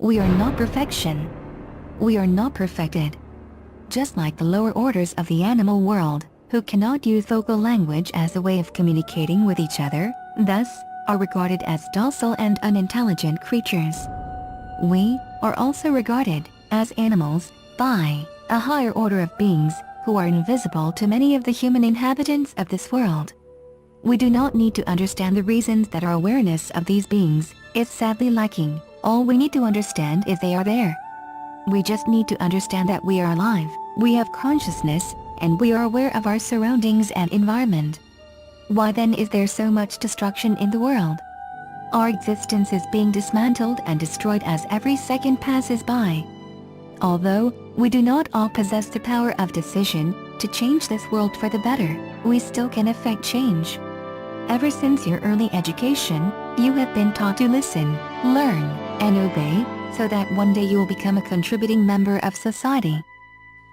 We are not perfection. We are not perfected. Just like the lower orders of the animal world, who cannot use vocal language as a way of communicating with each other, thus, are regarded as docile and unintelligent creatures. We are also regarded as animals by a higher order of beings who are invisible to many of the human inhabitants of this world. We do not need to understand the reasons that our awareness of these beings is sadly lacking. All we need to understand is they are there. We just need to understand that we are alive, we have consciousness, and we are aware of our surroundings and environment. Why then is there so much destruction in the world? Our existence is being dismantled and destroyed as every second passes by. Although we do not all possess the power of decision to change this world for the better, we still can affect change. Ever since your early education, you have been taught to listen, learn, and obey, so that one day you will become a contributing member of society.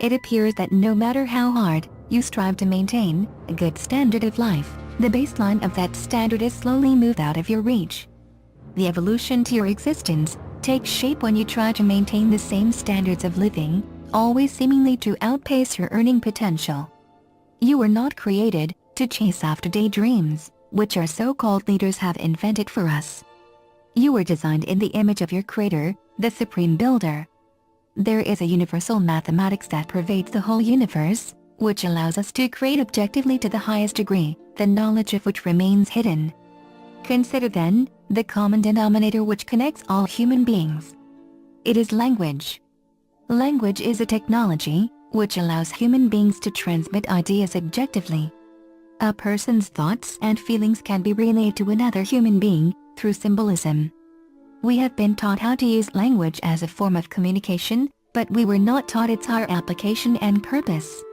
It appears that no matter how hard you strive to maintain a good standard of life, the baseline of that standard is slowly moved out of your reach. The evolution to your existence takes shape when you try to maintain the same standards of living, always seemingly to outpace your earning potential. You were not created to chase after daydreams, which our so-called leaders have invented for us. You were designed in the image of your Creator, the Supreme Builder. There is a universal mathematics that pervades the whole universe, which allows us to create objectively to the highest degree, the knowledge of which remains hidden. Consider then, the common denominator which connects all human beings. It is language. Language is a technology which allows human beings to transmit ideas objectively. A person's thoughts and feelings can be relayed to another human being through symbolism. We have been taught how to use language as a form of communication, but we were not taught its higher application and purpose.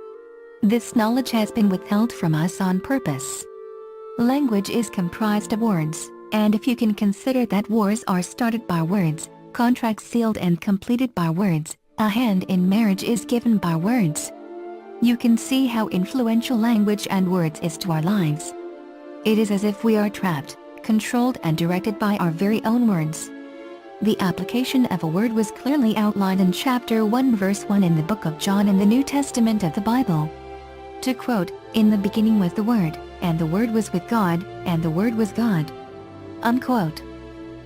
This knowledge has been withheld from us on purpose. Language is comprised of words, and if you can consider that wars are started by words, contracts sealed and completed by words, a hand in marriage is given by words, you can see how influential language and words is to our lives. It is as if we are trapped, controlled and directed by our very own words. The application of a word was clearly outlined in chapter 1 verse 1 in the book of John in the New Testament of the Bible. To quote, "In the beginning was the Word, and the Word was with God, and the Word was God." Unquote.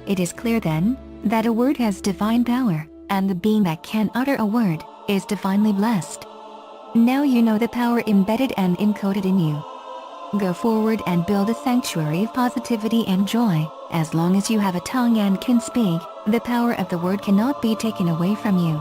It is clear then, that a word has divine power, and the being that can utter a word, is divinely blessed. Now you know the power embedded and encoded in you. Go forward and build a sanctuary of positivity and joy. As long as you have a tongue and can speak, the power of the word cannot be taken away from you.